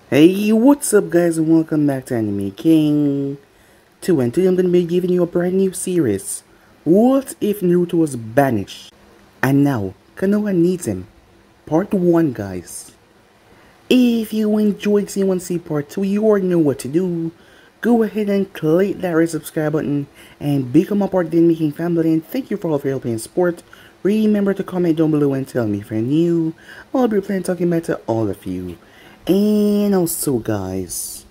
Hey, what's up guys and welcome back to Anime King 2, and today I'm going to be giving you a brand new series. What if Naruto was banished? And now, Konoha needs him. Part 1 guys. If you enjoyed Season 1 See Part 2, you already know what to do. Go ahead and click that red subscribe button and become a part of the Anime King family, and thank you for all of your help and support. Remember to comment down below and tell me if you're new. I'll be playing talking back to all of you. And also guys,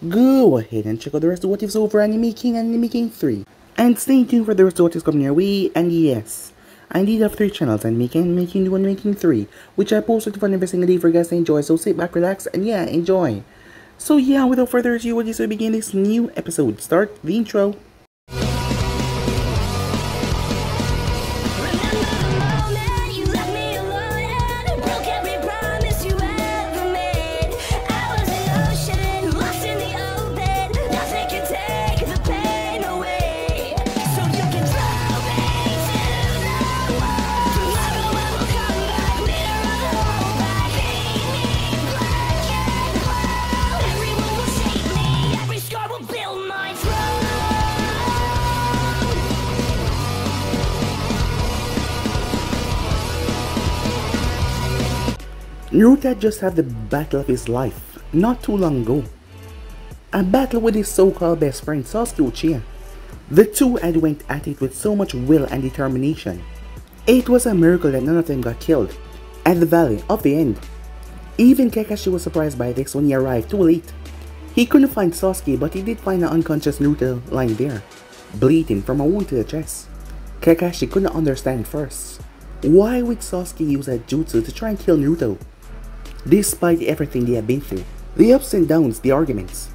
go ahead and check out the rest of what is over Anime King and Anime King 3. And stay tuned for the rest of what is coming your way. And yes, I indeed have 3 channels, Anime King, Anime King 2, and Anime King 3, which I post for every single day for you guys to enjoy. So sit back, relax, and yeah, enjoy. So yeah, without further ado, we'll just begin this new episode. Start the intro. Naruto had just had the battle of his life not too long ago. A battle with his so-called best friend Sasuke Uchiha. The two had went at it with so much will and determination. It was a miracle that none of them got killed at the Valley of the End. Even Kakashi was surprised by this when he arrived too late. He couldn't find Sasuke, but he did find an unconscious Naruto lying there, bleeding from a wound to the chest. Kakashi couldn't understand at first. Why would Sasuke use that jutsu to try and kill Naruto? Despite everything they had been through, the ups and downs, the arguments,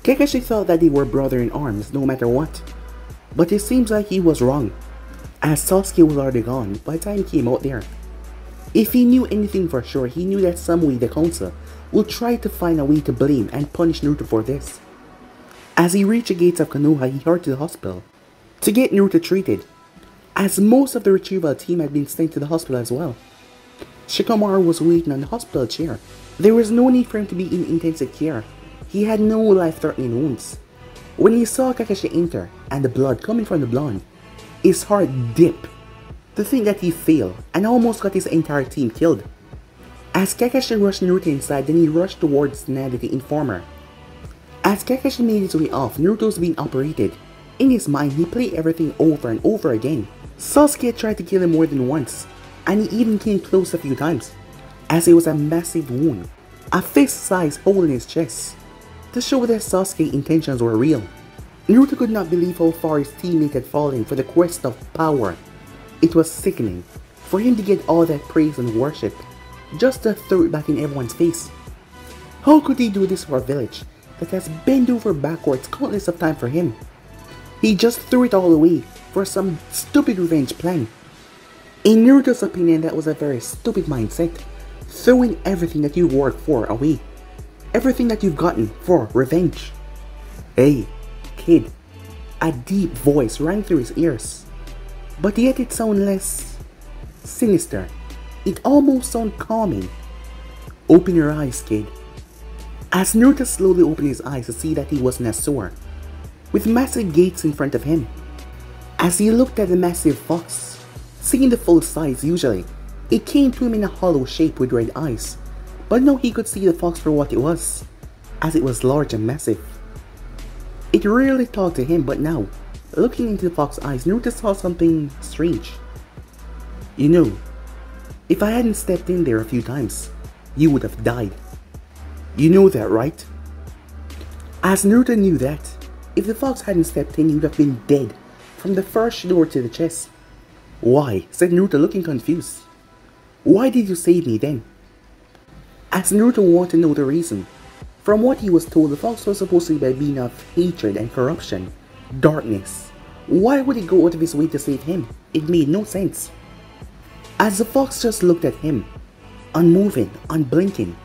Kakashi thought that they were brother in arms no matter what. But it seems like he was wrong, as Sasuke was already gone by the time he came out there. If he knew anything for sure, he knew that some way the council would try to find a way to blame and punish Naruto for this. As he reached the gates of Konoha, he hurried to the hospital to get Naruto treated, as most of the retrieval team had been sent to the hospital as well. Shikamaru was waiting on the hospital chair. There was no need for him to be in intensive care. He had no life-threatening wounds. When he saw Kakashi enter and the blood coming from the blonde, his heart dipped to think that he failed and almost got his entire team killed. As Kakashi rushed Naruto inside, then he rushed towards Tsunade the informer. As Kakashi made his way off, Naruto was being operated. In his mind, he played everything over and over again. Sasuke tried to kill him more than once, and he even came close a few times, as it was a massive wound, a fist-sized hole in his chest, to show that Sasuke's intentions were real. Naruto could not believe how far his teammate had fallen for the quest of power. It was sickening for him to get all that praise and worship, just to throw it back in everyone's face. How could he do this for a village that has bent over backwards countless of times for him? He just threw it all away for some stupid revenge plan. In Naruto's opinion, that was a very stupid mindset, throwing everything that you worked for away, everything that you've gotten for revenge. Hey, kid, a deep voice rang through his ears, but yet it sounded less sinister. It almost sounded calming. Open your eyes, kid. As Naruto slowly opened his eyes to see that he was in a sewer, with massive gates in front of him. As he looked at the massive fox, seeing the full size usually, it came to him in a hollow shape with red eyes, but now he could see the fox for what it was, as it was large and massive. It rarely talked to him, but now, looking into the fox's eyes, Naruto saw something strange. You know, if I hadn't stepped in there a few times, you would have died. You know that, right? As Naruto knew that, if the fox hadn't stepped in, he would have been dead from the first door to the chest. Why? Said Naruto, looking confused. Why did you save me then? As Naruto wanted to know the reason, from what he was told, the fox was supposed to be a being of hatred and corruption, darkness. Why would he go out of his way to save him? It made no sense. As the fox just looked at him, unmoving, unblinking,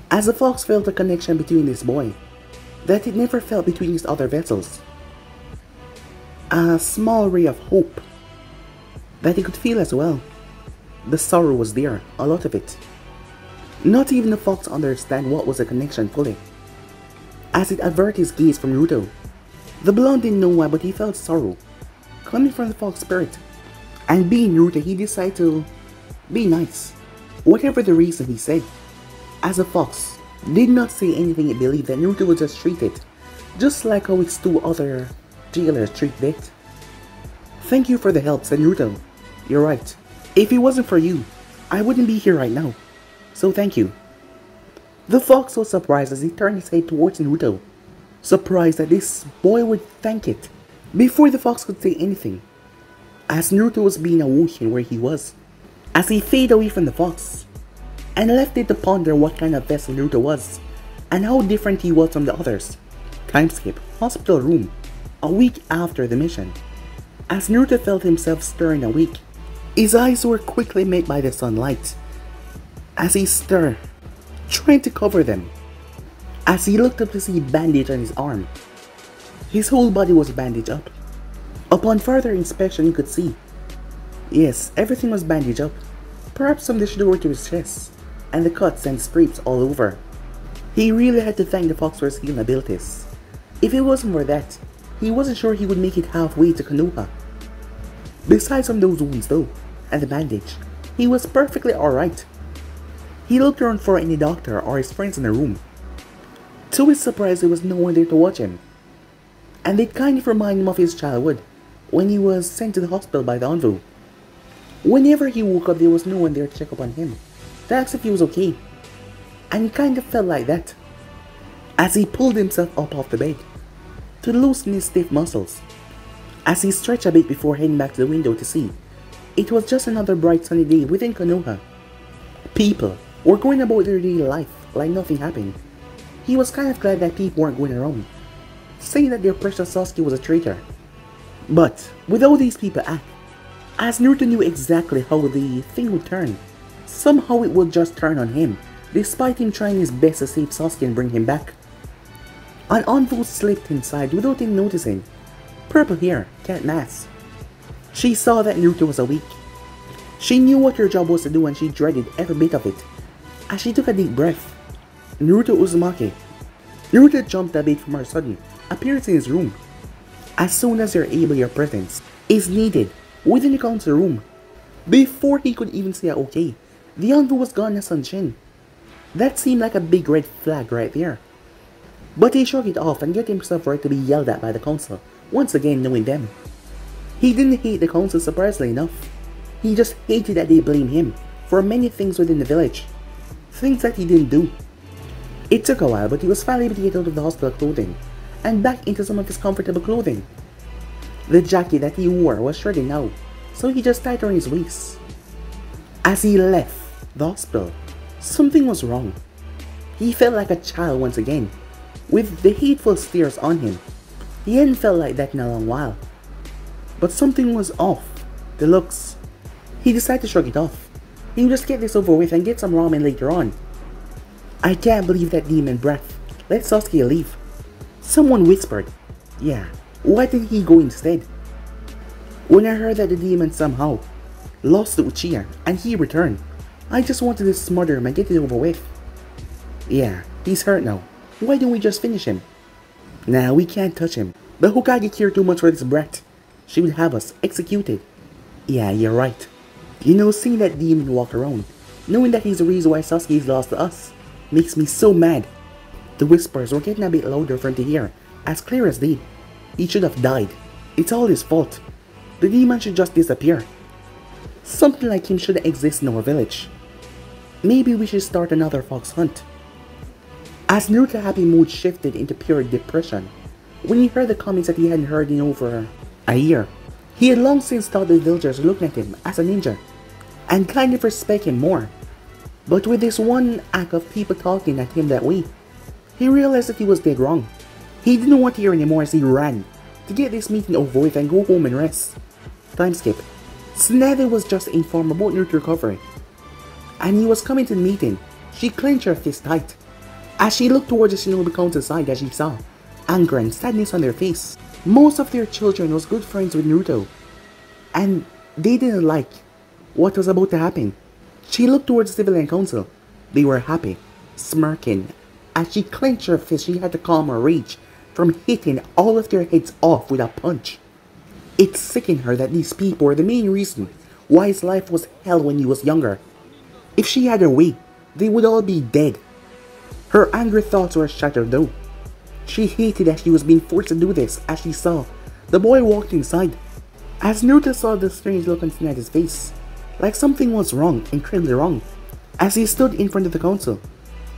as the fox felt a connection between this boy that it never felt between his other vessels. A small ray of hope that he could feel as well. The sorrow was there, a lot of it. Not even the fox understand what was the connection fully, as it averted his gaze from Naruto. The blonde didn't know why, but he felt sorrow coming from the fox spirit. And being Naruto, he decided to be nice. Whatever the reason, he said. As a fox, did not say anything. It believed that Naruto was just treated just like how its two other jailers treat Bit. Thank you for the help, said Naruto. You're right. If it wasn't for you, I wouldn't be here right now. So thank you. The fox was surprised as he turned his head towards Naruto, surprised that this boy would thank it. Before the fox could say anything, as Naruto was being awoken where he was, as he faded away from the fox, and left it to ponder what kind of vessel Naruto was, and how different he was from the others. Timeskip, hospital room, a week after the mission. As Naruto felt himself stirring awake, his eyes were quickly met by the sunlight. As he stirred, trying to cover them, as he looked up to see a bandage on his arm. His whole body was bandaged up. Upon further inspection, he could see, yes, everything was bandaged up, perhaps from the shoulder to his chest, and the cuts and scrapes all over. He really had to thank the fox for his healing abilities. If it wasn't for that, he wasn't sure he would make it halfway to Konoha. Besides from those wounds though, and the bandage, he was perfectly alright. He looked around for any doctor or his friends in the room. To his surprise, there was no one there to watch him. And it kind of reminded him of his childhood, when he was sent to the hospital by the envoy. Whenever he woke up, there was no one there to check up on him, to ask if he was okay. And he kind of felt like that, as he pulled himself up off the bed, to loosen his stiff muscles. As he stretched a bit before heading back to the window to see, it was just another bright sunny day within Konoha. People were going about their daily life like nothing happened. He was kind of glad that people weren't going around saying that their precious Sasuke was a traitor. But with all these people act, as Naruto knew exactly how the thing would turn, somehow it would just turn on him, despite him trying his best to save Sasuke and bring him back. An envoy slipped inside without him noticing. Purple hair, cat mask. She saw that Naruto was awake. She knew what her job was to do and she dreaded every bit of it. As she took a deep breath, Naruto Uzumaki. Naruto jumped a bit from her sudden appearance in his room. As soon as you're able, your presence is needed within the council room. Before he could even say okay, the envoy was gone as Sunshin. That seemed like a big red flag right there. But he shrugged it off and get himself right to be yelled at by the council, once again knowing them. He didn't hate the council surprisingly enough. He just hated that they blamed him for many things within the village. Things that he didn't do. It took a while, but he was finally able to get out of the hospital clothing and back into some of his comfortable clothing. The jacket that he wore was shredded now, so he just tied it around his waist. As he left the hospital, something was wrong. He felt like a child once again, with the hateful stares on him. He hadn't felt like that in a long while. But something was off. The looks. He decided to shrug it off. He would just get this over with and get some ramen later on. I can't believe that demon breath. Let Sasuke leave. Someone whispered. Yeah, why didn't he go instead? When I heard that the demon somehow lost to Uchiha and he returned, I just wanted to smother him and get it over with. Yeah, he's hurt now. Why don't we just finish him? Nah, we can't touch him. The Hokage cared too much for this brat. She would have us executed. Yeah, you're right. You know, seeing that demon walk around, knowing that he's the reason why Sasuke is lost to us, makes me so mad. The whispers were getting a bit louder for him to hear, as clear as day. He should have died. It's all his fault. The demon should just disappear. Something like him shouldn't exist in our village. Maybe we should start another fox hunt. As Naruto's happy mood shifted into pure depression, when he heard the comments that he hadn't heard in over a year, he had long since thought the villagers were looking at him as a ninja, and kind of respect him more. But with this one act of people talking at him that way, he realized that he was dead wrong. He didn't want to hear anymore as he ran to get this meeting over with and go home and rest. Time skip. Tsunade was just informed about Naruto's recovery, and he was coming to the meeting. She clenched her fist tight as she looked towards the Shinobi Council side as she saw anger and sadness on their face. Most of their children was good friends with Naruto, and they didn't like what was about to happen. She looked towards the civilian council, They were happy, smirking. As she clenched her fist, she had to calm her rage from hitting all of their heads off with a punch. It sickened her that these people were the main reason why his life was hell when he was younger. If she had her way, they would all be dead. Her angry thoughts were shattered though. She hated that she was being forced to do this as she saw the boy walked inside. As Naruto saw the strange look on Tsunade's face, like something was wrong, incredibly wrong, as he stood in front of the council,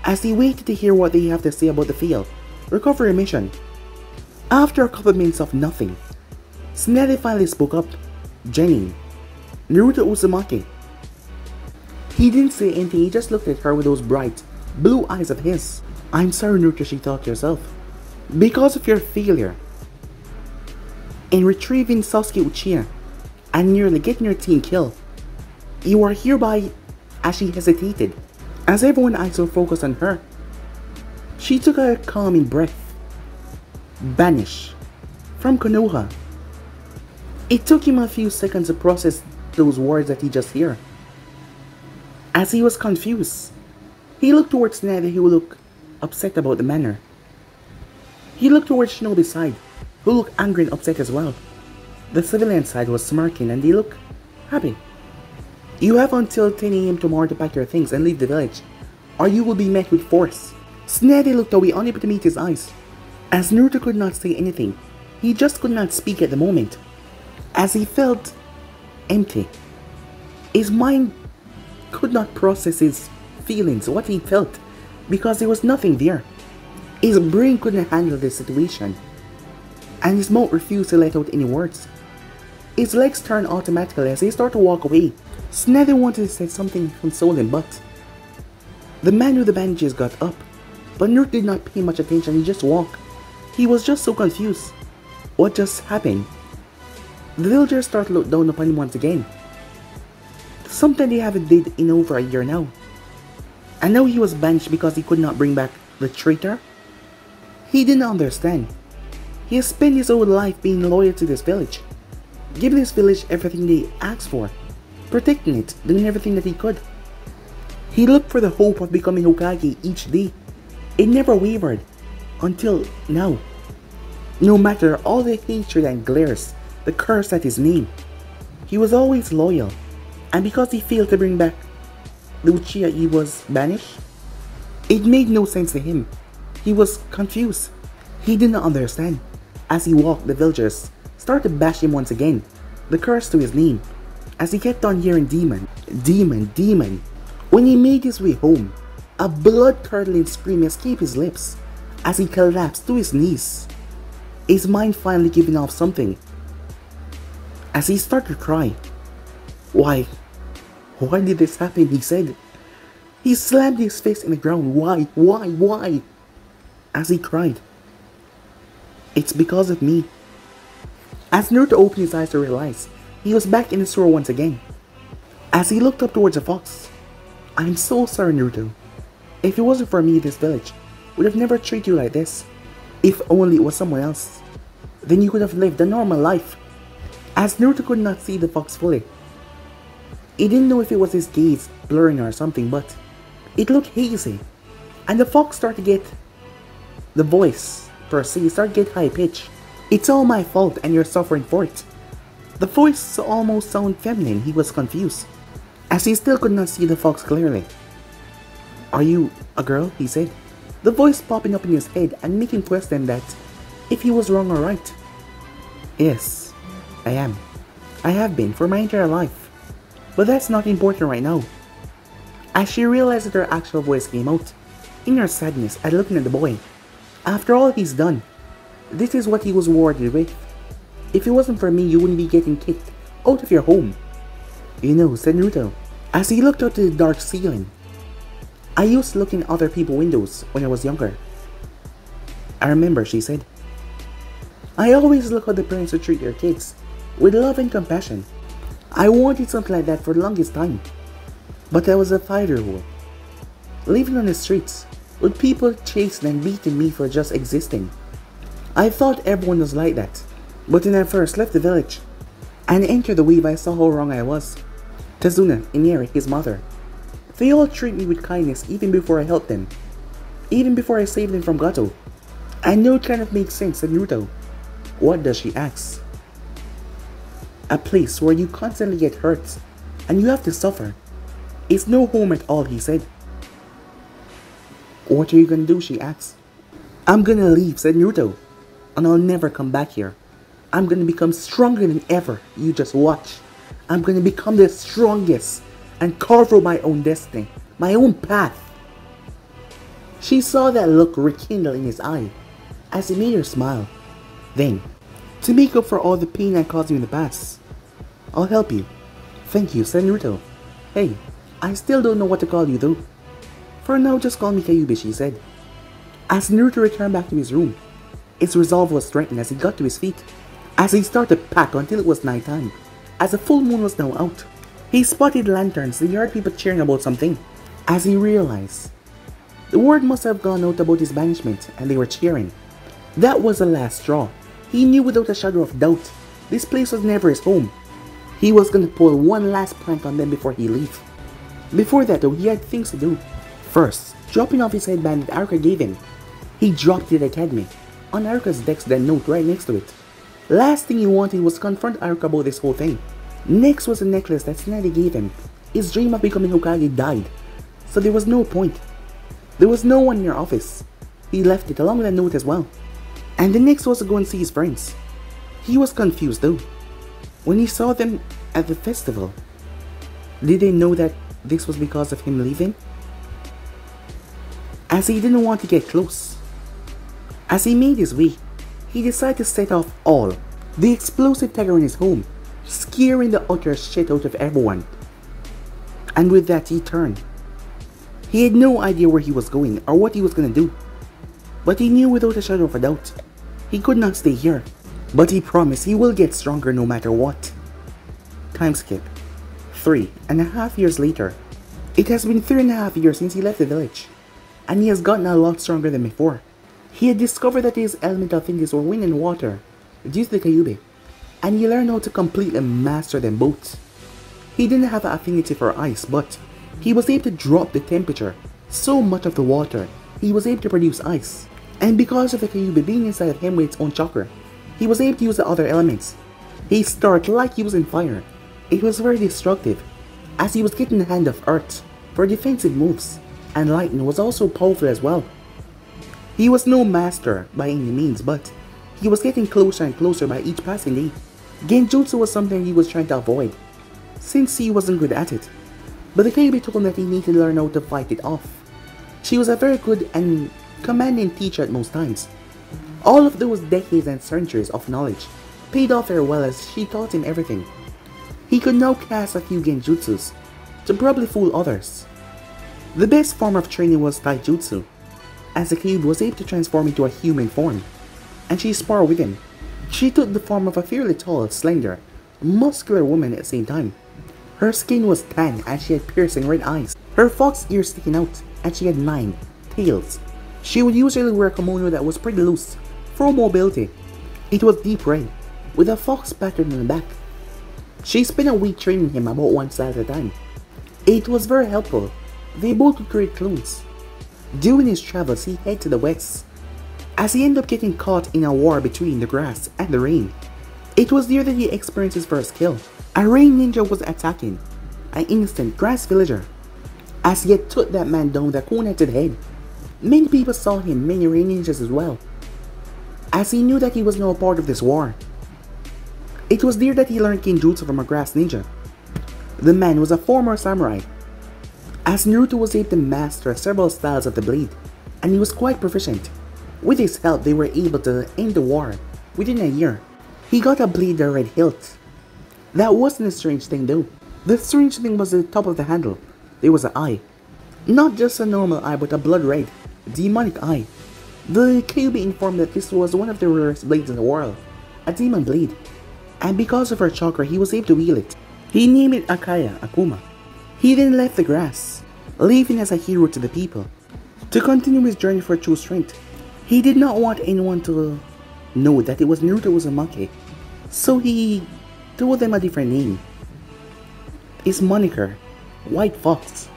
as he waited to hear what they have to say about the failed recovery mission. After a couple minutes of nothing, Tsunade finally spoke up. Jenny, Naruto Uzumaki. He didn't say anything, he just looked at her with those bright, blue eyes of his. I'm sorry, Naruto, she thought to herself. Because of your failure in retrieving Sasuke Uchiha and nearly getting your team killed, you are hereby, as she hesitated, as everyone's eyes were focused on her. She took a calming breath. Banished from Konoha. It took him a few seconds to process those words that he just heard. As he was confused, he looked towards Tsunade, who looked upset about the manner. He looked towards Shinobi's side, who looked angry and upset as well. The civilian side was smirking and they looked happy. You have until 10 AM tomorrow to pack your things and leave the village, or you will be met with force. Tsunade looked away, unable to meet his eyes. As Naruto could not say anything, he just could not speak at the moment. As he felt empty, his mind could not process his feelings, what he felt, because there was nothing there. His brain couldn't handle the situation, and his mouth refused to let out any words. His legs turned automatically as he started to walk away. Tsunade wanted to say something to console him, but the man with the bandages got up, but Naruto did not pay much attention, he just walked. He was just so confused. What just happened? The villagers started to look down upon him once again. Something they haven't did in over a year now. And now he was banished because he could not bring back the traitor? He didn't understand. He has spent his whole life being loyal to this village, giving this village everything they asked for, protecting it, doing everything that he could. He looked for the hope of becoming Hokage each day. It never wavered, until now. No matter all the hatred and glares, the curse at his name, he was always loyal, and because he failed to bring back the Uchiha, he was banished. It made no sense to him. He was confused. He did not understand. As he walked, the villagers started to bash him once again, the curse to his name, as he kept on hearing demon, demon, demon. When he made his way home, a blood-curdling scream escaped his lips as he collapsed to his knees, his mind finally giving off something. As he started to cry, why did this happen, he said. He slammed his face in the ground. Why? As he cried, it's because of me. As Naruto opened his eyes to realize he was back in the store once again. As he looked up towards the fox, I'm so sorry, Naruto. If it wasn't for me, this village would have never treated you like this. If only it was someone else, then you could have lived a normal life. As Naruto could not see the fox fully, he didn't know if it was his gaze blurring or something, but it looked hazy. And the fox started to get, the voice per se started to get high pitched. It's all my fault and you're suffering for it. The voice almost sounded feminine. He was confused, as he still could not see the fox clearly. Are you a girl? He said, the voice popping up in his head and making question that if he was wrong or right. Yes, I am. I have been for my entire life. But that's not important right now. As she realized that her actual voice came out, in her sadness at looking at the boy. After all he's done, this is what he was rewarded with. If it wasn't for me, you wouldn't be getting kicked out of your home. You know, said Naruto, as he looked out to the dark ceiling. I used to look in other people's windows when I was younger. I remember, she said. I always look how the parents would treat their kids, with love and compassion. I wanted something like that for the longest time. But I was a 5-year-old, living on the streets, with people chasing and beating me for just existing. I thought everyone was like that, but when I first left the village and entered the wave, I saw how wrong I was. Tazuna, Iniri, his mother, They all treat me with kindness even before I help them. Even before I save them from Gato. I know it kind of makes sense, said Naruto. What does she ask? A place where you constantly get hurt and you have to suffer. It's no home at all, he said. What are you gonna do, she asked. I'm gonna leave, said Naruto, and I'll never come back here. I'm gonna become stronger than ever, you just watch. I'm gonna become the strongest and carve out my own destiny, my own path. She saw that look rekindle in his eye as it made her smile. Then, to make up for all the pain I caused you in the past, I'll help you. Thank you, said Naruto. Hey, I still don't know what to call you though. For now, just call me Kyuubi, she said. As Naruto returned back to his room, his resolve was strengthened as he got to his feet. As he started to pack until it was nighttime, as the full moon was now out, he spotted lanterns and he heard people cheering about something. As he realized, the word must have gone out about his banishment and they were cheering. That was the last straw. He knew without a shadow of doubt, this place was never his home. He was gonna pull one last prank on them before he leave. Before that though, he had things to do. First, dropping off his headband that Aruka gave him. He dropped it at the academy, on Aruka's desk, that note right next to it. Last thing he wanted was to confront Aruka about this whole thing. Next was the necklace that Tsunade gave him. His dream of becoming Hokage died, so there was no point. There was no one in your office. He left it along with a note as well. And the next was to go and see his friends. He was confused though. When he saw them at the festival, did they know that this was because of him leaving? As he didn't want to get close. As he made his way, he decided to set off all the explosive tiger in his home, scaring the utter shit out of everyone. And with that he turned. He had no idea where he was going or what he was gonna do. But he knew without a shadow of a doubt, he could not stay here. But he promised he will get stronger no matter what. Time skip. 3.5 years later. It has been 3.5 years since he left the village. And he has gotten a lot stronger than before. He had discovered that his elemental fingers were wind and water, due to the Kyuubi, and he learned how to completely master them both. He didn't have an affinity for ice, but he was able to drop the temperature so much of the water, he was able to produce ice. And because of the Kyuubi being inside of him with its own chakra, he was able to use the other elements. He started like he was in fire. It was very destructive, as he was getting the hand of earth for defensive moves, and lightning was also powerful as well. He was no master by any means, but he was getting closer and closer by each passing day. Genjutsu was something he was trying to avoid, since he wasn't good at it. But the Kyuubi told him that he needed to learn how to fight it off. She was a very good and commanding teacher at most times. All of those decades and centuries of knowledge paid off very well as she taught him everything. He could now cast a few genjutsus to probably fool others. The best form of training was taijutsu, as the Kyuubi was able to transform into a human form, and she sparred with him. She took the form of a fairly tall, slender, muscular woman at the same time. Her skin was tan and she had piercing red eyes, her fox ears sticking out, and she had 9 tails. She would usually wear a kimono that was pretty loose for mobility. It was deep red, with a fox pattern on the back. She spent a week training him about one style at a time. It was very helpful. They both could create clones. During his travels, he headed to the west, as he ended up getting caught in a war between the grass and the rain. It was there that he experienced his first kill. A rain ninja was attacking an innocent grass villager, as he had took that man down with a cone to the head. Many people saw him, many rain ninjas as well, as he knew that he was now a part of this war. It was there that he learned genjutsu from a grass ninja. The man was a former samurai, as Naruto was able to master several styles of the blade, and he was quite proficient. With his help, they were able to end the war within a year. He got a blade with a red hilt. That wasn't a strange thing though. The strange thing was at the top of the handle, there was an eye. Not just a normal eye, but a blood red, demonic eye. The Kyuubi informed that this was one of the rarest blades in the world, a demon blade. And because of her chakra, he was able to wield it. He named it Akaya Akuma. He then left the grass, leaving as a hero to the people, to continue his journey for true strength. He did not want anyone to know that it was Naruto Uzumaki, so he told them a different name. His moniker, White Fox.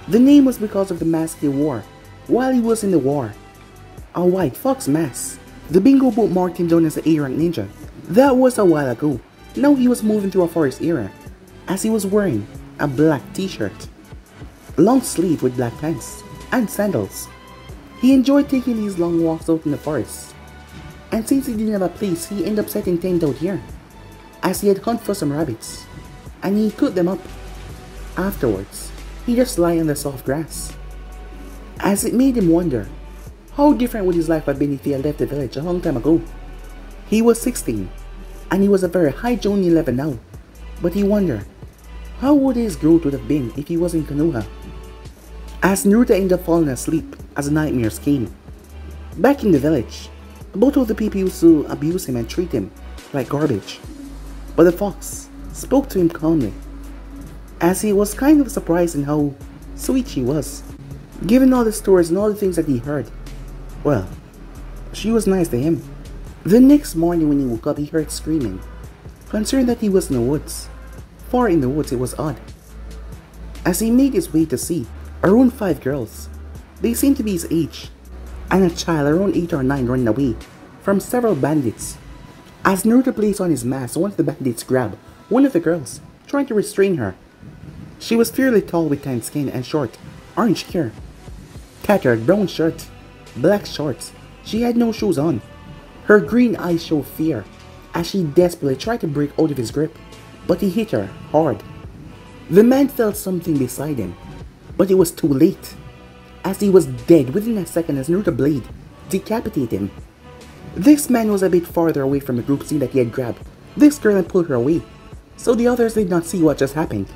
The name was because of the mask he wore while he was in the war. A white fox mask. The bingo book marked him down as an A-rank ninja. That was a while ago. Now he was moving through a forest era, as he was wearing a black t-shirt, long sleeve with black pants, and sandals. He enjoyed taking these long walks out in the forest, and since he didn't have a place, he ended up setting tent out here, as he had hunted for some rabbits, and he cooked them up. Afterwards, he just lay on the soft grass, as it made him wonder, how different would his life have been if he had left the village a long time ago? He was 16, and he was a very high Jonin level now, but he wondered, how would his growth would have been if he was in Konoha? As Naruto ended up falling asleep as the nightmares came. Back in the village, both of the people used to abuse him and treat him like garbage, but the fox spoke to him calmly, as he was kind of surprised in how sweet she was. Given all the stories and all the things that he heard, well, she was nice to him. The next morning when he woke up, he heard screaming, concerned that he was in the woods. Far in the woods, it was odd. As he made his way to see, around 5 girls, they seemed to be his age, and a child around 8 or 9 running away from several bandits. As Naruto placed on his mask, one of the bandits grabbed one of the girls, trying to restrain her. She was fairly tall with tan skin and short, orange hair, tattered brown shirt, black shorts. She had no shoes on. Her green eyes showed fear as she desperately tried to break out of his grip, but he hit her hard. The man felt something beside him, but it was too late, as he was dead within a second as Naruto blade decapitated him. This man was a bit farther away from the group, seeing that he had grabbed this girl and pulled her away, so the others did not see what just happened,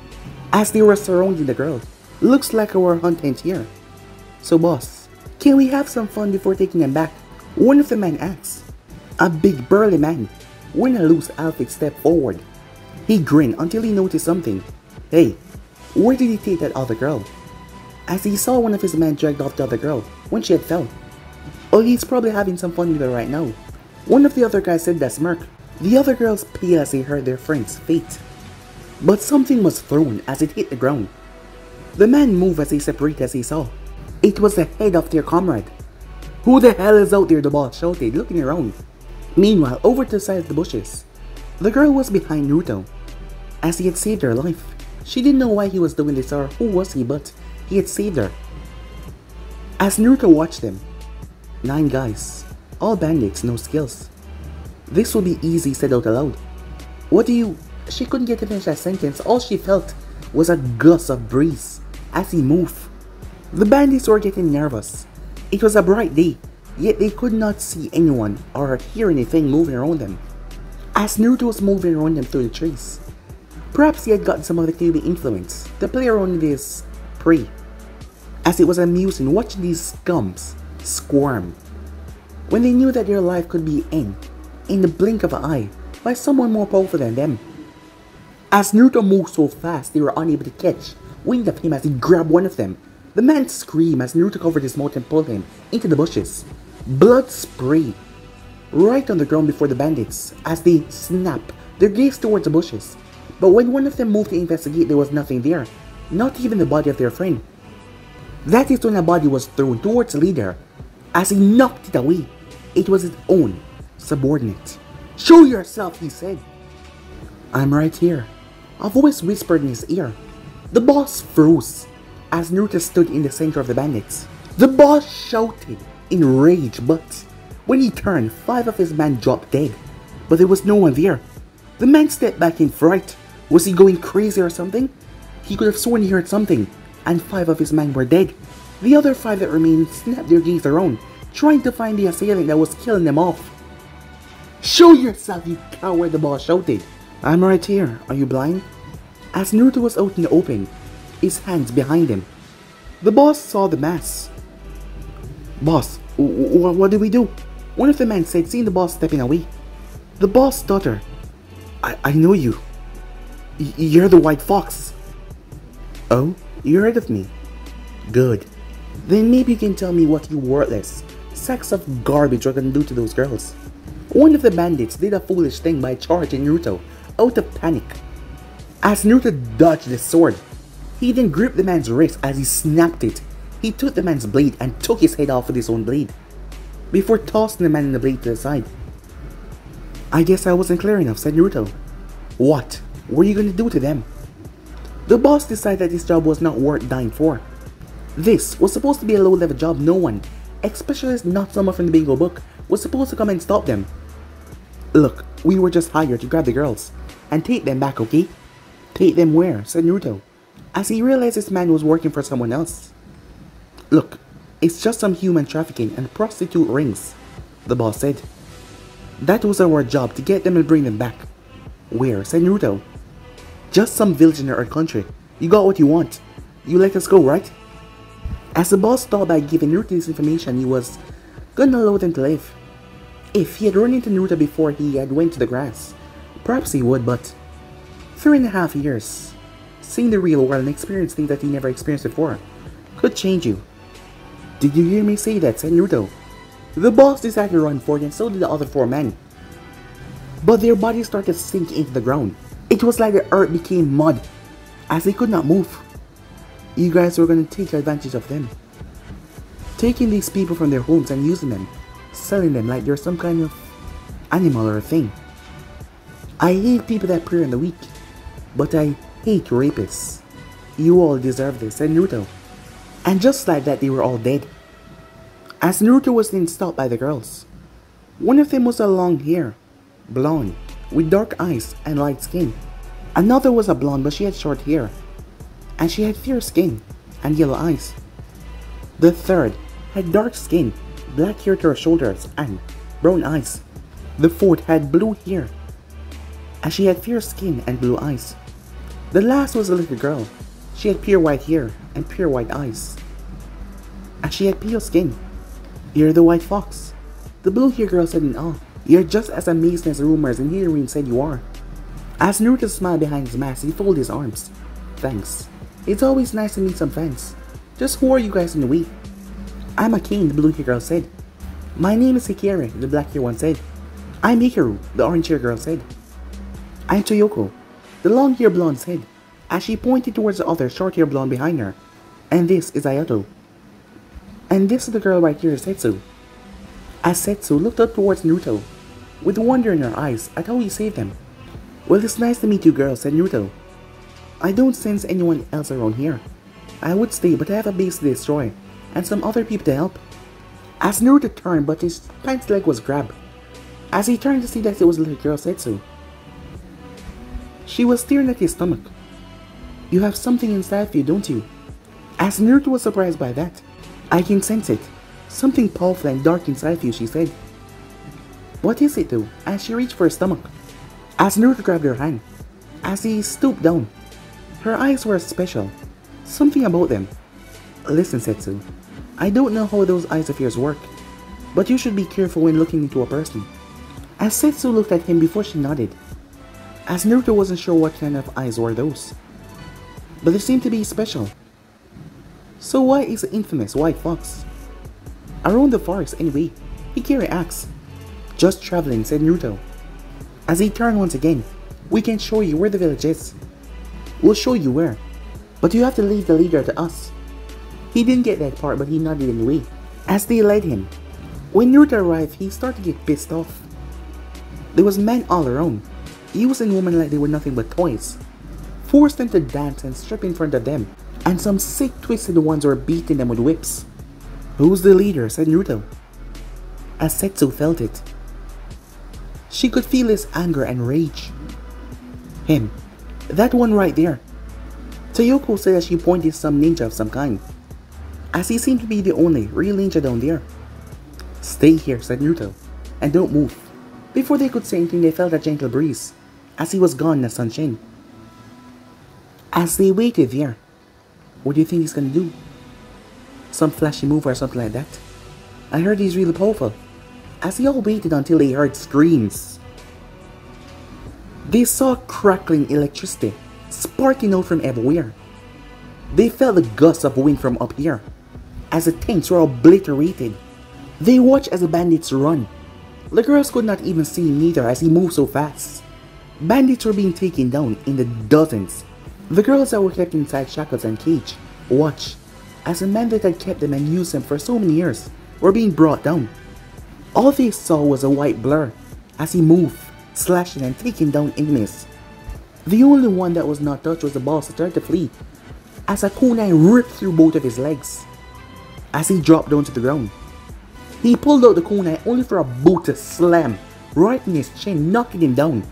as they were surrounding the girl. Looks like our hunt ends here. So boss, can we have some fun before taking him back? One of the men asked. A big burly man, wearing a loose outfit, stepped forward. He grinned until he noticed something. Hey, where did he take that other girl? As he saw one of his men dragged off the other girl when she had fell. Oh, he's probably having some fun with her right now. One of the other guys said that smirk. The other girls paled as they heard their friend's fate. But something was thrown as it hit the ground. The man moved as he separated as he saw. It was the head of their comrade. Who the hell is out there? The boss shouted, looking around. Meanwhile, over to the side of the bushes, the girl was behind Naruto, as he had saved her life. She didn't know why he was doing this or who was he, but he had saved her. As Naruto watched them, 9 guys, all bandits, no skills. This will be easy, he said out aloud. What do you... She couldn't get to finish that sentence. All she felt was a gust of breeze as he moved. The bandits were getting nervous. It was a bright day, yet they could not see anyone or hear anything moving around them, as Naruto was moving around them through the trees. Perhaps he had gotten some of the Kyuubi influence to play around with his prey, as it was amusing watching these scums squirm when they knew that their life could be ended in the blink of an eye by someone more powerful than them. As Naruto moved so fast, they were unable to catch wind of him as he grabbed one of them. The man screamed as Naruto covered his mouth and pulled him into the bushes. Blood sprayed right on the ground before the bandits as they snapped their gaze towards the bushes. But when one of them moved to investigate, there was nothing there, not even the body of their friend. That is when a body was thrown towards the leader. As he knocked it away, it was his own subordinate. "Show yourself," he said. "I'm right here," a voice whispered in his ear. The boss froze as Naruto stood in the center of the bandits. The boss shouted in rage, but when he turned, 5 of his men dropped dead, but there was no one there. The man stepped back in fright. Was he going crazy or something? He could have sworn he heard something, and 5 of his men were dead. The other 5 that remained snapped their gaze around, trying to find the assailant that was killing them off. "Show yourself, you coward," the boss shouted. "I'm right here. Are you blind?" As Naruto was out in the open, his hands behind him, the boss saw the mask. "Boss, what do we do?" one of the men said, seeing the boss stepping away. The boss stuttered. I know you. You're the White Fox." "Oh, you heard of me? Good. Then maybe you can tell me what you worthless sacks of garbage are gonna do to those girls." One of the bandits did a foolish thing by charging Naruto out of panic. As Naruto dodged the sword, He then gripped the man's wrist as he snapped it. He took the man's blade and took his head off with his own blade, before tossing the man and the blade to the side. I guess I wasn't clear enough, said Naruto. What were you gonna do to them? The boss decided that this job was not worth dying for. This was supposed to be a low-level job. No one, especially not someone from the bingo book, was supposed to come and stop them. Look, we were just hired to grab the girls and take them back, okay? Take them where? Said Naruto, as he realized this man was working for someone else. Look, it's just some human trafficking and prostitute rings, the boss said. That was our job, to get them and bring them back. Where? Said Naruto. Just some village in our country. You got what you want. You let us go, right? As the boss thought by giving Naruto this information, he was gonna allow them to live. If he had run into Naruto before he had went to the grass, perhaps he would, but 3.5 years, seeing the real world and experiencing things that he never experienced before, could change you. Did you hear me say that? Said Naruto. The boss decided to run for it, and so did the other 4 men. But their bodies started to sink into the ground. It was like the earth became mud, as they could not move. You guys were going to take advantage of them, taking these people from their homes and using them, selling them like they're some kind of animal or a thing. I hate people that prey on the weak, but I hate rapists. You all deserve this, said Naruto. And just like that, they were all dead. As Naruto was then stopped by the girls. One of them was a long hair, blonde, with dark eyes and light skin. Another was a blonde, but she had short hair, and she had fair skin and yellow eyes. The third had dark skin, black hair to her shoulders, and brown eyes. The fourth had blue hair, and she had fair skin and blue eyes. The last was a little girl. She had pure white hair and pure white eyes, and she had pale skin. You're the white fox, the blue hair girl said in awe. You're just as amazing as rumors and hearing said you are. As Naruto smiled behind his mask, he folded his arms. Thanks. It's always nice to meet some fans. Just who are you guys in the way? I'm a king, the blue hair girl said. My name is Hikari, the black hair one said. I'm Hikaru, the orange hair girl said. I'm Toyoko, the long hair blonde said, as she pointed towards the other short hair blonde behind her. And this is Ayato. And this is the girl right here, Setsu. As Setsu looked up towards Naruto, with wonder in her eyes at how he saved them. Well, it's nice to meet you girls, said Naruto. I don't sense anyone else around here. I would stay, but I have a base to destroy, and some other people to help. As Naruto turned, but his pants leg was grabbed. As he turned to see that it was little girl Setsu. She was staring at his stomach. You have something inside of you, don't you? As Naruto was surprised by that. I can sense it. Something powerful and dark inside of you, she said. What is it though? As she reached for her stomach. As Naruto grabbed her hand. As he stooped down. Her eyes were special. Something about them. Listen, Setsu. I don't know how those eyes of yours work, but you should be careful when looking into a person. As Setsu looked at him before she nodded. As Naruto wasn't sure what kind of eyes were those, but they seemed to be special. So why is the infamous white fox around the forest anyway? Hikari asked. Just traveling, said Naruto. As he turned once again. We can show you where the village is. We'll show you where, but you have to leave the leader to us. He didn't get that part, but he nodded anyway, as they led him. When Naruto arrived, he started to get pissed off. There was men all around, using women like they were nothing but toys, forced them to dance and strip in front of them, and some sick twisted ones were beating them with whips. Who's the leader? Said Naruto, as Setsu felt it. She could feel his anger and rage. Him. That one right there. Toyoko said as she pointed some ninja of some kind, as he seemed to be the only real ninja down there. Stay here, said Naruto, and don't move. Before they could say anything, they felt a gentle breeze, as he was gone in the sunshine. As they waited there, what do you think he's gonna do? Some flashy move or something like that? I heard he's really powerful. As they all waited until they heard screams. They saw crackling electricity sparking out from everywhere. They felt the gusts of wind from up here, as the tanks were obliterated. They watched as the bandits run. The girls could not even see him neither as he moved so fast. Bandits were being taken down in the dozens, The girls that were kept inside shackles and cage watched as the men that had kept them and used them for so many years were being brought down. All they saw was a white blur as he moved, slashing and taking down enemies. The only one that was not touched was the boss that tried to flee, as a kunai ripped through both of his legs. As he dropped down to the ground, he pulled out the kunai only for a boot to slam right in his chin, knocking him down.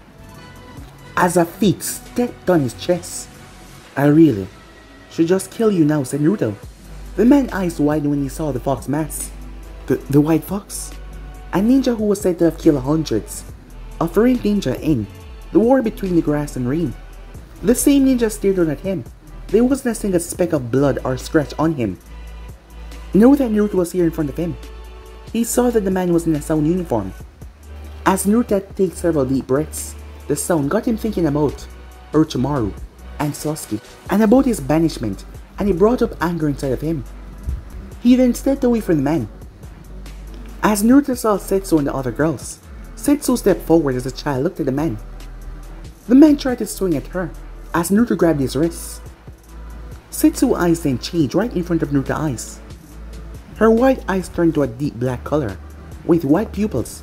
As a feet stepped on his chest. "I really should just kill you now," said Naruto. The man's eyes widened when he saw the fox mask. The white fox? A ninja who was said to have killed hundreds of rain ninja in the war between the grass and rain. The same ninja stared down at him. There wasn't a single speck of blood or scratch on him. Now that Naruto was here in front of him, he saw that the man was in a sound uniform. As Naruto had to take several deep breaths, the sound got him thinking about Orochimaru and Sasuke, and about his banishment, and it brought up anger inside of him. He then stepped away from the man. As Naruto saw Setsu and the other girls, Setsu stepped forward as the child looked at the man. The man tried to swing at her, as Naruto grabbed his wrists. Setsu's eyes then changed right in front of Naruto's eyes. Her white eyes turned to a deep black color, with white pupils.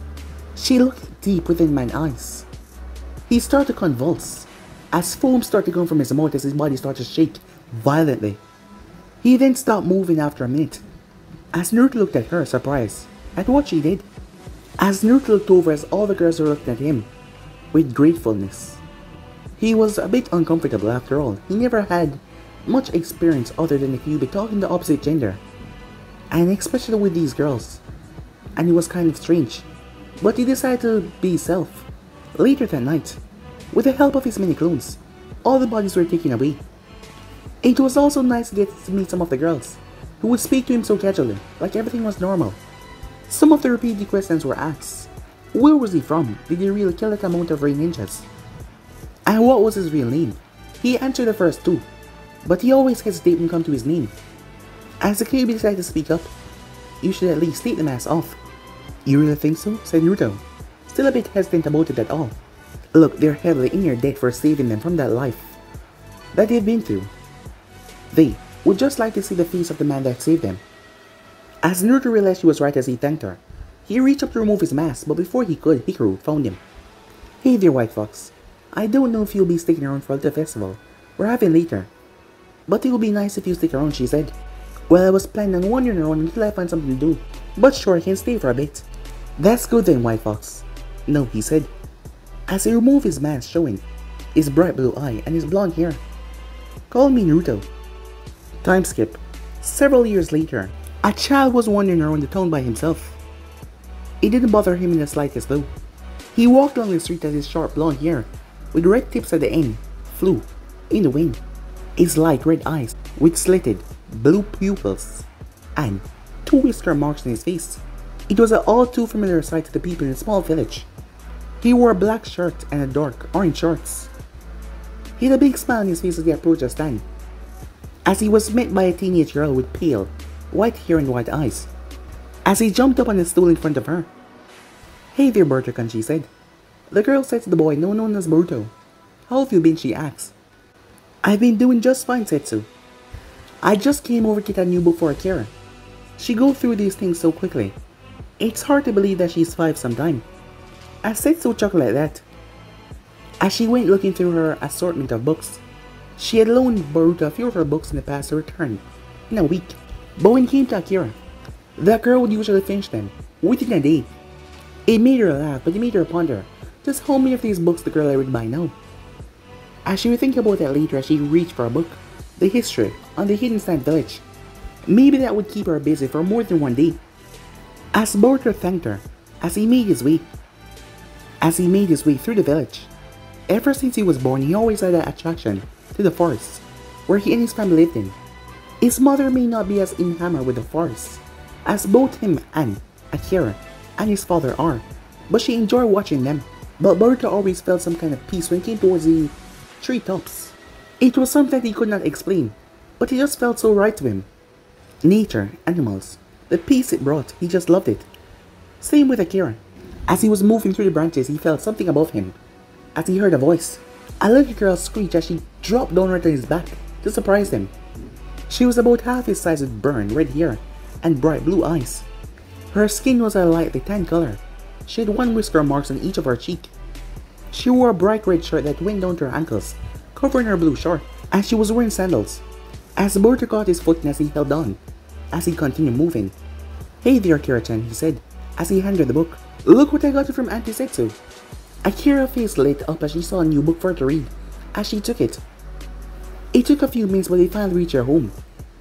She looked deep within the man's eyes. He started to convulse, as foam started to come from his mouth as his body started to shake violently. He then stopped moving after a minute, as Naruto looked at her, surprised at what she did. As Naruto looked over as all the girls were looking at him with gratefulness. He was a bit uncomfortable after all. He never had much experience other than if you be talking the opposite gender, and especially with these girls, and it was kind of strange. But he decided to be himself. Later that night, with the help of his many clones, all the bodies were taken away. It was also nice to get to meet some of the girls, who would speak to him so casually, like everything was normal. Some of the repeated questions were asked. Where was he from? Did he really kill that amount of rain ninjas? And what was his real name? He answered the first two, but he always hesitated when it came to his name. As the kid decided to speak up, "You should at least take the mask off." "You really think so?" said Naruto, still a bit hesitant about it at all. "Look, they're heavily in your debt for saving them from that life that they've been through. They would just like to see the face of the man that saved them." As Naruto realized she was right as he thanked her, he reached up to remove his mask, but before he could, Hikaru found him. "Hey there, White Fox. I don't know if you'll be sticking around for the festival we're having later, but it would be nice if you stick around," she said. "Well, I was planning on wandering around until I find something to do, but sure, I can stay for a bit." "That's good then, White Fox." "No," he said, as he removed his mask, showing his bright blue eye and his blonde hair. "Call me Naruto." Time skip. Several years later, a child was wandering around the town by himself. It didn't bother him in the slightest though. He walked along the street as his short blonde hair, with red tips at the end, flew in the wind. His light red eyes, with slitted blue pupils, and two whisker marks on his face. It was an all too familiar sight to the people in a small village. He wore a black shirt and a dark orange shorts. He had a big smile on his face as he approached the stand, as he was met by a teenage girl with pale, white hair and white eyes. As he jumped up on the stool in front of her. "Hey there, Boruto-kun," she said. The girl said to the boy known as Boruto. "How have you been?" she asked. "I've been doing just fine, Setsu. I just came over to get a new book for Akira. She goes through these things so quickly. It's hard to believe that she's 5 sometime." As Setsu chuckled at that, as she went looking through her assortment of books. She had loaned Boruto a few of her books in the past to return in a week, but when it came to Akira, the girl would usually finish them within a day. It made her laugh, but it made her ponder just how many of these books the girl had read by now. As she would think about that later as she reached for a book, the history on the Hidden Sand Village. Maybe that would keep her busy for more than one day. As Boruto thanked her, as he made his way through the village. Ever since he was born, he always had an attraction to the forest, where he and his family lived in. His mother may not be as enamored with the forest as both him and Akira and his father are, but she enjoyed watching them. But Boruto always felt some kind of peace when it came towards the treetops. It was something he could not explain, but it just felt so right to him. Nature, animals, the peace it brought, he just loved it. Same with Akira. As he was moving through the branches, he felt something above him, as he heard a voice. A little girl screeched as she dropped down right on his back to surprise him. She was about half his size with burned red hair and bright blue eyes. Her skin was a lightly tan color. She had one whisker marks on each of her cheek. She wore a bright red shirt that went down to her ankles, covering her blue short, and she was wearing sandals. As the boarder caught his foot as he held on, as he continued moving. "Hey there, Kira-chan," he said, as he handed her the book. "Look what I got you from Auntie Setsu." Akira's face lit up as she saw a new book for her to read, as she took it. It took a few minutes but they finally reached their home.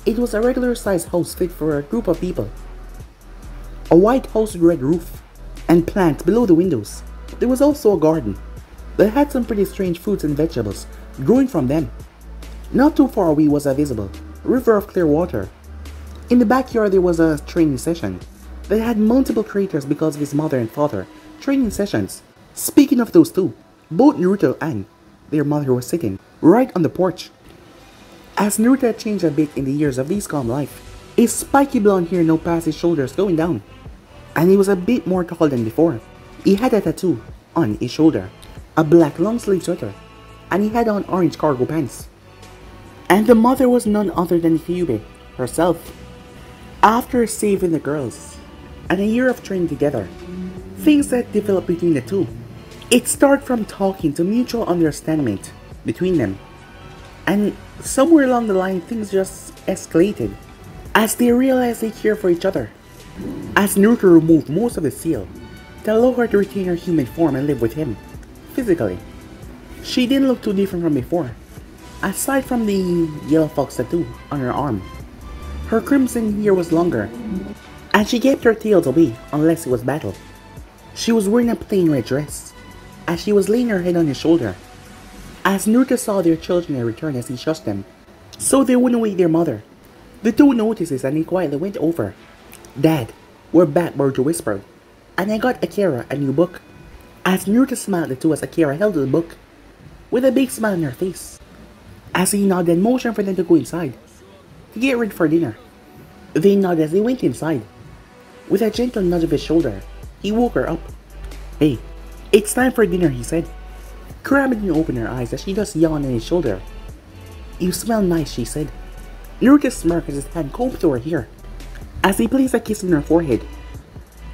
It was a regular-sized house fit for a group of people. A white house with red roof, and plants below the windows. There was also a garden. They had some pretty strange fruits and vegetables growing from them. Not too far away was a visible river of clear water. In the backyard there was a training session. They had multiple craters because of his mother and father training sessions. Speaking of those two, both Naruto and their mother were sitting right on the porch. As Naruto had changed a bit in the years of his calm life, his spiky blonde hair now passed his shoulders going down, and he was a bit more tall than before. He had a tattoo on his shoulder, a black long sleeve sweater, and he had on orange cargo pants. And the mother was none other than Kyube herself. After saving the girls, and a year of training together, things that developed between the two. It started from talking to mutual understanding between them. And somewhere along the line things just escalated as they realized they care for each other. As Naruto removed most of the seal to allow her to retain her human form and live with him physically. She didn't look too different from before, aside from the yellow fox tattoo on her arm. Her crimson hair was longer, and she kept her tails away unless it was battle. She was wearing a plain red dress, as she was laying her head on his shoulder. As Naruto saw their children return as he shushed them, so they wouldn't wake their mother. The two noticed this and he quietly went over. "Dad, we're back," Naruto whispered, "and I got Akira a new book." As Naruto smiled at the two as Akira held the book, with a big smile on her face. As he nodded and motioned for them to go inside, to get ready for dinner. They nodded as they went inside. With a gentle nudge of his shoulder, he woke her up. "Hey, it's time for dinner," he said. Kurama didn't open her eyes as she just yawned on his shoulder. "You smell nice," she said. Naruto smirked as his hand combed through her hair, as he placed a kiss on her forehead.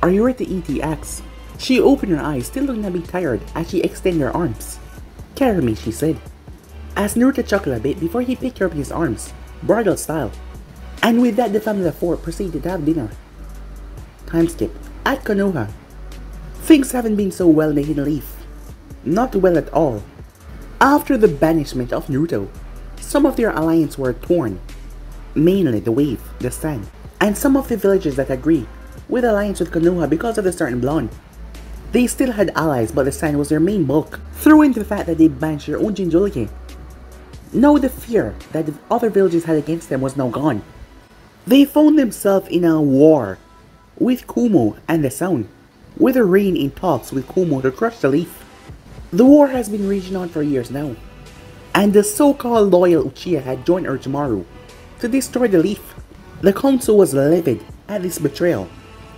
"Are you ready to eat?" he asked. She opened her eyes, still looking a bit tired, as she extended her arms. "Carry me," she said. As Naruto chuckled a bit before he picked her up in his arms, bridal style. And with that the family of four proceeded to have dinner. Time skip. At Konoha. Things haven't been so well in the Hidden Leaf. Not well at all. After the banishment of Naruto, some of their alliances were torn. Mainly the Wave, the Sand, and some of the villages that agreed with alliance with Konoha because of the certain blonde. They still had allies, but the Sand was their main bulk, through into the fact that they banished their own Jinchuriki. Now the fear that the other villages had against them was now gone. They found themselves in a war with Kumo and the Sound, with the Rain in talks with Kumo to crush the Leaf. The war has been raging on for years now, and the so-called loyal Uchiha had joined Orochimaru to destroy the Leaf. The council was livid at this betrayal,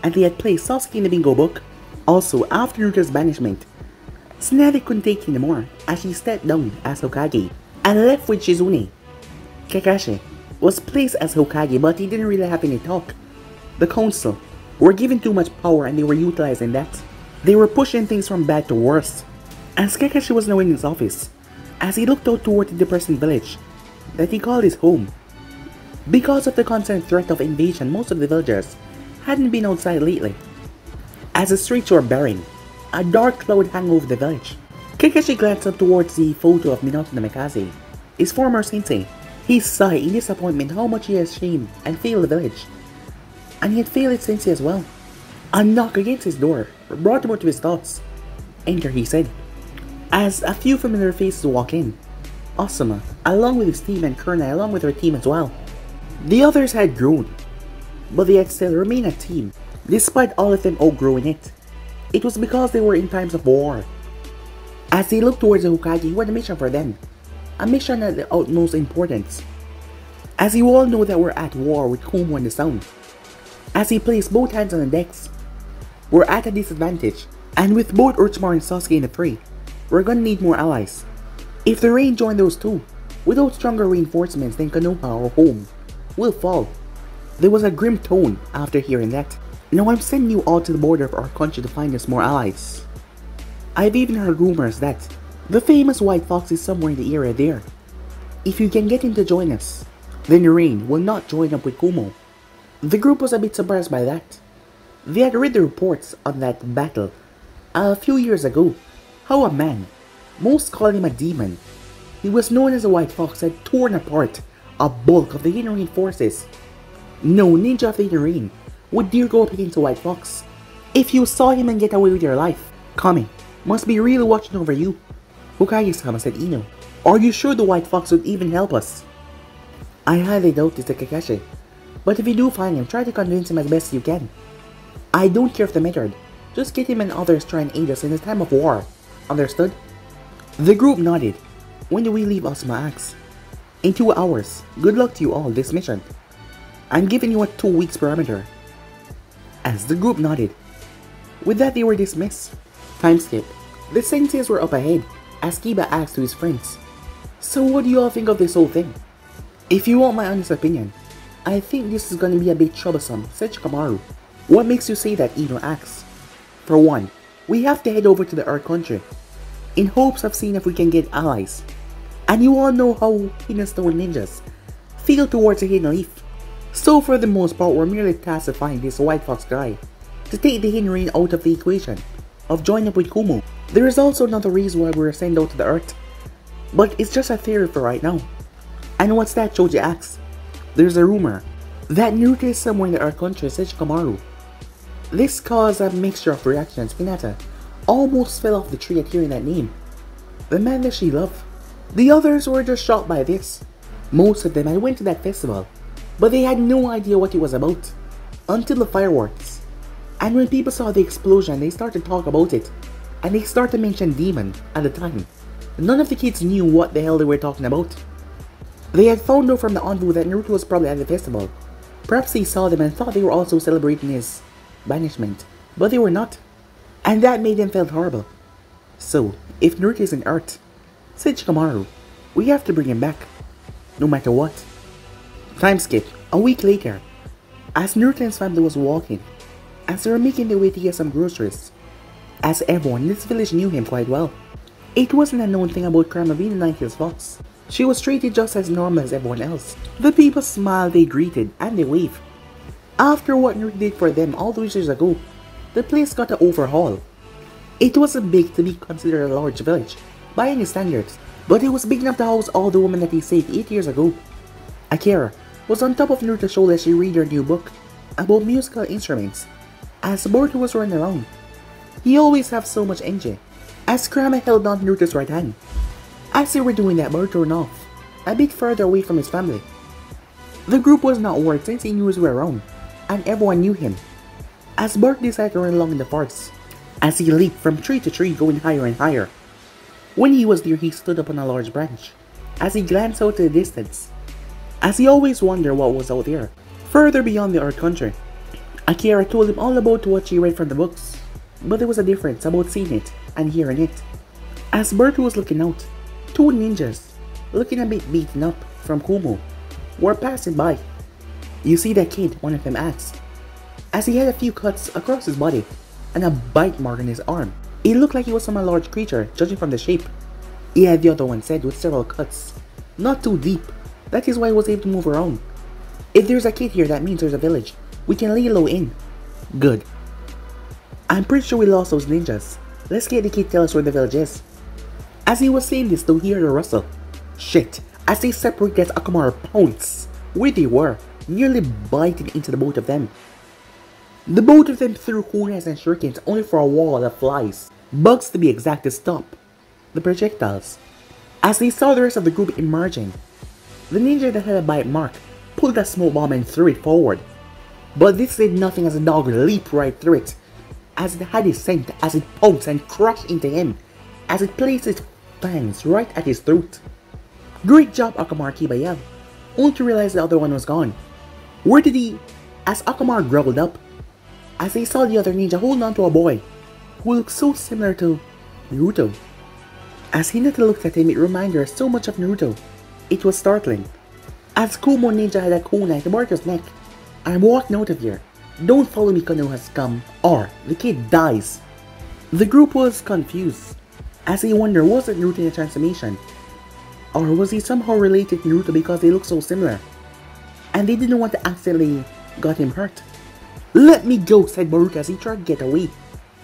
and they had placed Sasuke in the bingo book. Also, after Naruto's banishment, Tsunade couldn't take it anymore as she stepped down as Hokage and left with Shizune. Kakashi was placed as Hokage, but he didn't really have any talk. The council were given too much power and they were utilizing that. They were pushing things from bad to worse. As Kakashi was now in his office, as he looked out toward the depressing village that he called his home. Because of the constant threat of invasion, most of the villagers hadn't been outside lately. As the streets were barren, a dark cloud hung over the village. Kakashi glanced up towards the photo of Minato Namikaze, his former sensei. He sighed in disappointment how much he had shamed and failed the village. And he had failed his sensei as well. A knock against his door brought him out to his thoughts. "Enter," he said, as a few familiar faces walked in. Asuma, along with his team, and Kurna, along with her team as well. The others had grown, but they had still remained a team, despite all of them outgrowing it. It was because they were in times of war. As they looked towards the Hokage, he had a mission for them, a mission at the utmost importance. As you all know that we're at war with Kumo and the Sound. As he placed both hands on the decks, we're at a disadvantage, and with both Orochimaru and Sasuke in the fray, we're gonna need more allies. If the rain joined those two, without stronger reinforcements than Konoha or home, will fall. There was a grim tone after hearing that. Now I'm sending you all to the border of our country to find us more allies. I've even heard rumors that the famous White Fox is somewhere in the area there. If you can get him to join us, then Rain will not join up with Kumo. The group was a bit surprised by that. They had read the reports on that battle a few years ago, how a man, most call him a demon, he was known as a White Fox, had torn apart a bulk of the Hidden Rain forces. No ninja of the Hidden Rain would dare go up against a White Fox. If you saw him and get away with your life, Kami must be really watching over you. Hokage-sama, said Ino. Are you sure the White Fox would even help us? I highly doubt this, Kakashi. But if you do find him, try to convince him as best you can. I don't care of the method. Just get him and others try and aid us in this time of war. Understood? The group nodded. When do we leave, Asuma asked. In 2 hours. Good luck to you all this mission. I'm giving you a 2 weeks parameter. As the group nodded. With that they were dismissed. Time skip. The senseis were up ahead as Kiba asked to his friends. So what do you all think of this whole thing? If you want my honest opinion, I think this is gonna be a bit troublesome, said Shikamaru. What makes you say that, Ino asked. For one, we have to head over to the Earth country, in hopes of seeing if we can get allies. And you all know how Hidden Stone ninjas feel towards a Hidden Leaf. So for the most part, we're merely tasked to find this White Fox guy, to take the Hidden Rain out of the equation, of joining up with Kumo. There is also another reason why we were sent out to the Earth, but it's just a theory for right now. And what's that, Choji asks. There's a rumor that Naruto is somewhere in the Earth country, said Shikamaru. This caused a mixture of reactions. Hinata almost fell off the tree at hearing that name. The man that she loved. The others were just shocked by this. Most of them had went to that festival, but they had no idea what it was about, until the fireworks. And when people saw the explosion, they started to talk about it, and they started to mention Demon at the time. None of the kids knew what the hell they were talking about. They had found out from the envoy that Naruto was probably at the festival. Perhaps he saw them and thought they were also celebrating his banishment, but they were not. And that made them feel horrible. So, if Naruto is on Earth, said Shikamaru, we have to bring him back, no matter what. Time skip. A week later, as Naruto and his family was walking, as they were making their way to get some groceries, as everyone in this village knew him quite well. It wasn't a known thing about Karma being like his fox. She was treated just as normal as everyone else. The people smiled, they greeted, and they waved. After what Naruto did for them all those years ago, the place got an overhaul. It wasn't big to be considered a large village, by any standards, but it was big enough to house all the women that he saved 8 years ago. Akira was on top of Naruto's shoulder as she read her new book about musical instruments. As Boruto was running around, he always had so much energy. As Kurama held on to Naruto's right hand. As they were doing that, Boruto ran off, a bit further away from his family. The group was not worried since he knew he was around, and everyone knew him. As Boruto decided to run along in the forest, as he leaped from tree to tree going higher and higher. When he was near, he stood up on a large branch, as he glanced out to the distance, as he always wondered what was out there, further beyond the Earth country. Akira told him all about what she read from the books, but there was a difference about seeing it and hearing it. As Boruto was looking out, 2 ninjas, looking a bit beaten up from Kumo, were passing by. You see that kid? One of them asked, as he had a few cuts across his body and a bite mark on his arm. It looked like he was from a large creature, judging from the shape. Yeah, the other one said, with several cuts. Not too deep, that is why he was able to move around. If there's a kid here, that means there's a village. We can lay low in. Good. I'm pretty sure we lost those ninjas. Let's get the kid to tell us where the village is. As he was saying this, they heard a rustle. Shit, as they separated, Akamaru pounced where they were, nearly biting into the both of them. The both of them threw kunais and shurikens only for a wall of flies, bugs to be exact, to stop the projectiles. As they saw the rest of the group emerging, the ninja that had a bite mark pulled a smoke bomb and threw it forward. But this did nothing as the dog leaped right through it, as it had his scent, as it pounced and crashed into him, as it placed its fangs right at his throat. Great job, Akamaru, Kiba yelled, only to realize the other one was gone. Where did he? As Akamaru growled up, as they saw the other ninja hold on to a boy who looked so similar to Naruto. As Hinata looked at him, it reminded her so much of Naruto. It was startling. As Kumo Ninja had a kunai to Boruto's neck. "I'm walking out of here. Don't follow me, Konoha scum, or the kid dies." The group was confused, as they wondered, was it Naruto in a transformation? Or was he somehow related to Naruto because they look so similar? And they didn't want to accidentally got him hurt. "Let me go," said Boruto as he tried to get away.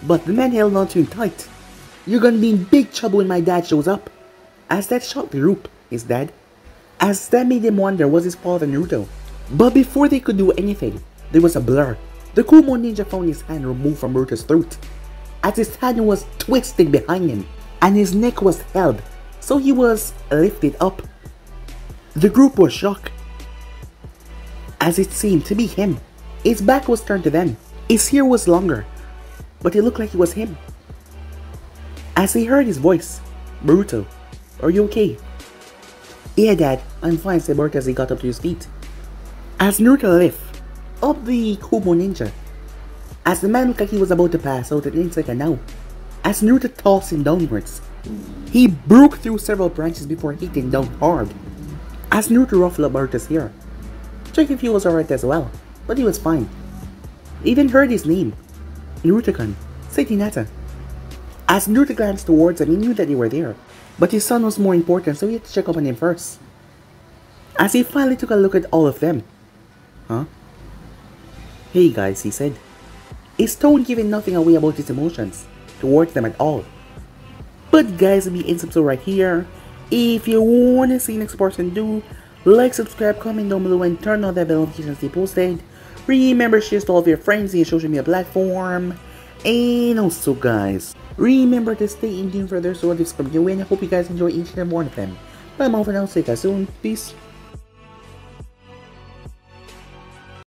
But the man held on to him tight. "You're gonna be in big trouble when my dad shows up." As that shocked the group, his dad. As that made them wonder, was his father Naruto? But before they could do anything, there was a blur. The Kumo Ninja found his hand removed from Naruto's throat, as his hand was twisting behind him, and his neck was held, so he was lifted up. The group was shocked, as it seemed to be him. His back was turned to them. His hair was longer, but it looked like it was him. As they heard his voice, "Naruto, are you okay?" "Yeah, Dad, I'm fine," said Boruto as he got up to his feet. As Naruto lifted up the Kumo Ninja, as the man looked like he was about to pass out at any second now, as Naruto tossed him downwards, he broke through several branches before hitting down hard. As Naruto ruffled up Boruto's hair, checking if he was alright as well, but he was fine. He even heard his name, "Naruto-kun," said Hinata. As Naruto glanced towards him, he knew that they were there, but his son was more important, so he had to check up on him first. As he finally took a look at all of them. "Huh? Hey guys," he said, his tone giving nothing away about his emotions towards them at all. But guys, we'll be in episode right here. If you wanna see next person, do like, subscribe, comment down below, and turn on that bell notifications to stay posted. Remember, share to all of your friends in your social media platform. And also guys, remember to stay in tune for their stories from you, and I hope you guys enjoy each and every one of them. But I'm over now, see you guys soon. Peace.